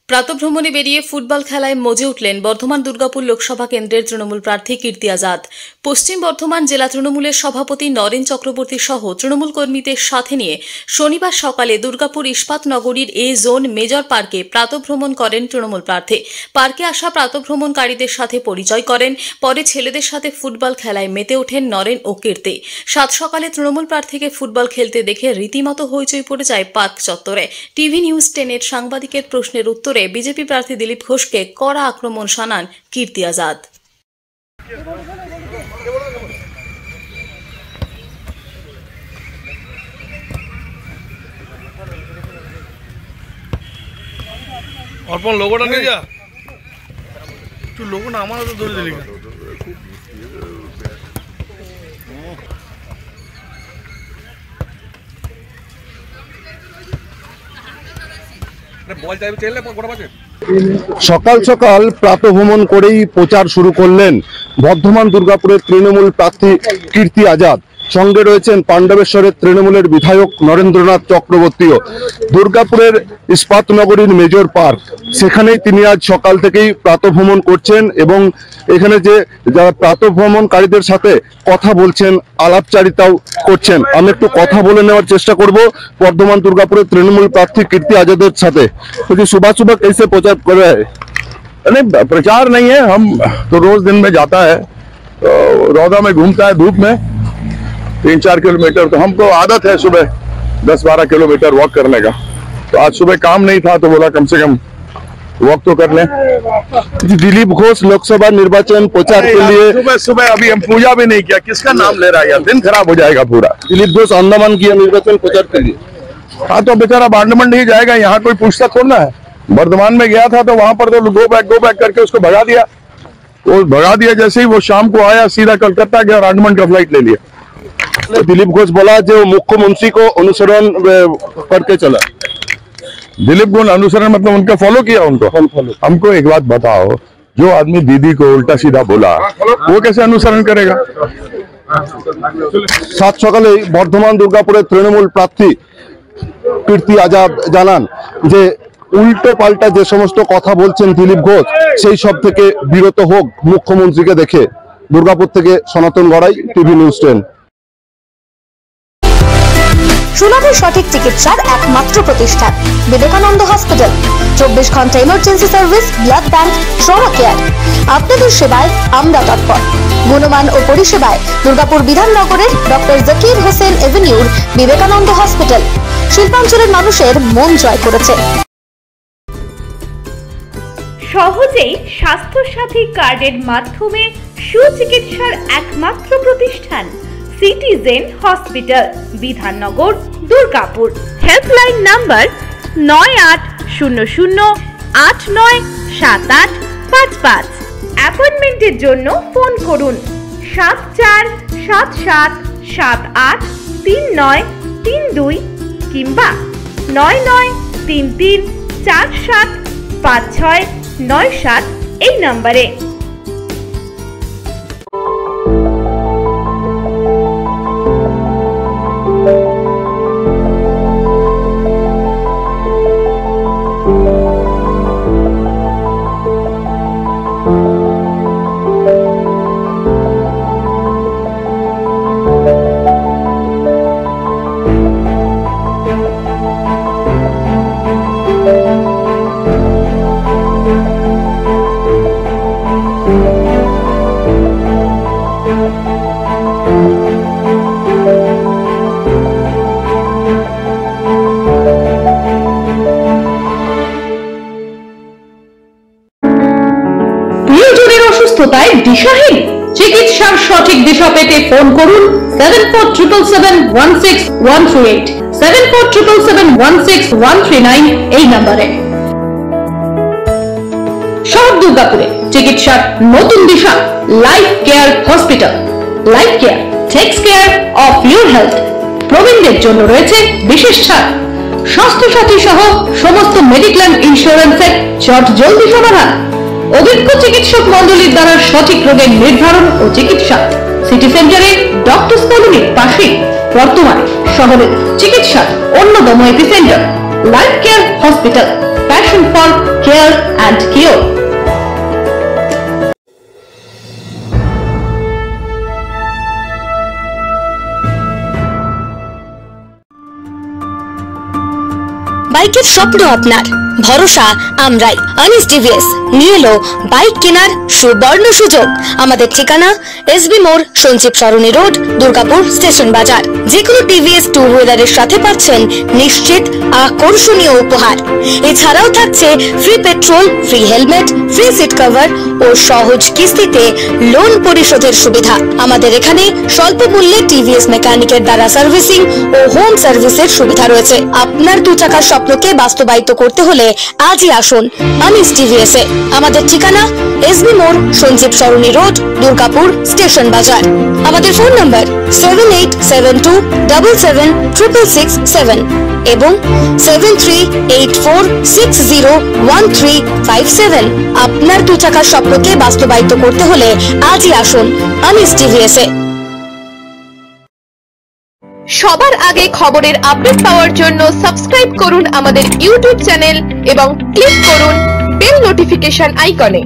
প্রাতঃভ্রমণে বেরিয়ে ফুটবল খেলায় মজে উঠলেন বর্ধমান দুর্গাপুর লোকসভা কেন্দ্রের তৃণমূল প্রার্থী কীর্তি আজাদ। পশ্চিম বর্ধমান জেলা তৃণমূলের সভাপতি নরেন চক্রবর্তী সহ তৃণমূল কর্মীদের সাথে নিয়ে শনিবার সকালে দুর্গাপুর ইস্পাত নগরীর এ জোন মেজর পার্কে প্রাতঃভ্রমণ করেন তৃণমূল প্রার্থী। পার্কে আসা প্রাতঃভ্রমণকারীদের সাথে পরিচয় করেন, পরে ছেলেদের সাথে ফুটবল খেলায় মেতে ওঠেন নরেন ও কীর্তি। সাত সকালে তৃণমূল প্রার্থীকে ফুটবল খেলতে দেখে রীতিমতো হইচই পড়ে যায় পার্ক চত্বরে। টিভি নিউজ 10-এর সাংবাদিকের প্রশ্নের উত্তরে বিজেপি প্রার্থী দিলীপ ঘোষকে কড়া আক্রমণ শানান কীর্তি আজাদ। অর্পণ লোগোটা নিয়ে যা, একটু লোগোটা আমার তো ধরে দিলি। সকাল সকাল প্রাতঃভ্রমণ করেই প্রচার শুরু করলেন বর্ধমান দুর্গাপুরের তৃণমূল প্রার্থী কীর্তি আজাদ। সঙ্গে রয়েছেন পাণ্ডবেশ্বরের তৃণমূলের বিধায়ক নরেন্দ্রনাথ চক্রবর্তীও। দুর্গাপুরের ইস্পাত নগরীর মেজর পার্ক, সেখানেই তিনি আজ সকাল থেকেই প্রাতঃভ্রমণ করছেন এবং এখানে যে যারা প্রাতঃভ্রমণকারীদের সাথে কথা বলছেন, আলাপচারিতাও করছেন। আমি একটু কথা বলে নেওয়ার চেষ্টা করব বর্ধমান দুর্গাপুরের তৃণমূল প্রার্থী কীর্তি আজাদের সাথে। सुबह सुबह कैसे प्रचार कर रहे हैं? नहीं, प्रचार नहीं है, हम तो रोज दिन में जाता है, तो रौदा में घूमता है धूप में 3-4 किलोमीटर, तो हमको आदत है सुबह 10-12 किलोमीटर वॉक करने का। तो आज सुबह काम नहीं था तो बोला कम से कम वॉक तो कर लें। दिलीप घोष लोकसभा निर्वाचन प्रचार के लिए सुबह सुबह अभी हम पूजा भी नहीं किया, किसका नाम ले रहा है यार, दिन खराब हो जाएगा पूरा। दिलीप घोष अंडमान किया निर्वाचन प्रचार के लिए। हाँ, तो बेचारा बांडमंड ही जाएगा, यहाँ कोई पूछता थोड़ा है। वर्धमान में गया था तो वहां पर तो गो बैक करके उसको भगा दिया। वो भगा दिया, जैसे ही वो शाम को आया सीधा कलकत्ता गया और आंडमान का फ्लाइट ले लिया। तो दिलीप घोष बोला जो मुख्यमंत्री को अनुसरण करके चला। दिलीप घोष अनुसरण मतलब उनका फॉलो किया उनको। हमको एक बात बताओ, जो आदमी दीदी को उल्टा सीधा बोला वो कैसे अनुसरण करेगा? सात सकाले बर्धमान दुर्गापुरेर तृणमूल प्रार्थी কীর্তি আজাদ জানান যে উল্টো পাল্টা যে সমস্ত কথা বলছেন দিলীপ ঘোষ, সেই সব থেকে বিরত হোক মুখ্যমন্ত্রীকে দেখে। দুর্গাপুর থেকে সনাতন গড়াই, টিভি নিউজ 10। সুলভে সঠিক চিকিৎসার একমাত্র প্রতিষ্ঠান বিবেকানন্দ হসপিটাল। 24 ঘন্টা emergency service, blood bank, trauma care. আপনাদের সেবায় আমরা তৎপর। গুণমান ও পরিষেবায় দুর্গাপুর বিধাননগরের ডক্টর জাকির হোসেন এভিনিউর বিবেকানন্দ হসপিটাল শিল্পাঞ্চলের মানুষের মন জয় করেছে। সহজেই স্বাস্থ্য সাথী কার্ডের মাধ্যমে সুচিকিৎসার একমাত্র প্রতিষ্ঠান citizen hospital, Bidhannagar, Durgapur. Helpline number 9800897855। অ্যাপয়েন্টমেন্টের জন্য ফোন করুন 7477783932 কিংবা 9933475697 এই নম্বরে। অসুস্থতায় দিশাহীন, চিকিৎসার সঠিক দিশা পেতে ফোন করুন 7477716138, 7477716139 এই নম্বরে। শহর দুর্গাপুরে চিকিৎসার নতুন দিশা Life Care Hospital. Life Care takes care of your health. প্রবীণদের জন্য রয়েছে বিশেষ ছাড়। স্বাস্থ্য সাথী সহ সমস্ত মেডিক্লেম ইন্স্যুরেন্সের জলদি সমাধান। অভিজ্ঞ চিকিৎসক মন্ডলীর দ্বারা সঠিক রোগের নির্ধারণ ও চিকিৎসা। সিটি সেন্টারে ডক্টরস কলোনির পাশে বর্তমানে শহরের চিকিৎসার অন্যতম epicentre life Care hospital. passion for care and cure. বাইকের স্বপ্ন আপনার, ভরসা আমরাই। আনিস টিভিএস নিয়ে এলো বাইক কেনার সুবর্ণ সুযোগ। আমাদের ঠিকানা এসবি মোড়, সঞ্জীব সরণি রোড, দুর্গাপুর স্টেশন বাজার। যেকোনো টিভিএস টু হুইলারের সাথে পাচ্ছেন নিশ্চিত আকর্ষণীয় উপহার। এছাড়াও থাকছে free petrol, free helmet, free seat cover ও সহজ কিস্তিতে লোন পরিশোধের সুবিধা। আমাদের এখানে স্বল্প মূল্যে টিভিএস মেকানিকের দ্বারা সার্ভিসিং ও হোম সার্ভিসের সুবিধা রয়েছে। আপনার 2 চাকার স্বপ্নকে বাস্তবায়িত করতে হলে আজই আসুন আনিস টিভিএস এ। আমাদের ঠিকানা এসবি মোড়, সঞ্জীব সরণি রোড, দুর্গাপুর স্টেশন বাজার। আমাদের ফোন নাম্বার 7872776667 এবং 7384601357। আপনার 2 চাকার স্বপ্নকে বাস্তবায়িত করতে হলে আজই আসুন আনিস টিভিএস এ। সবার আগে খবরের আপডেট পাওয়ার জন্য সাবস্ক্রাইব করুন আমাদের ইউটিউব চ্যানেল এবং ক্লিক করুন বেল নোটিফিকেশন আইকনে।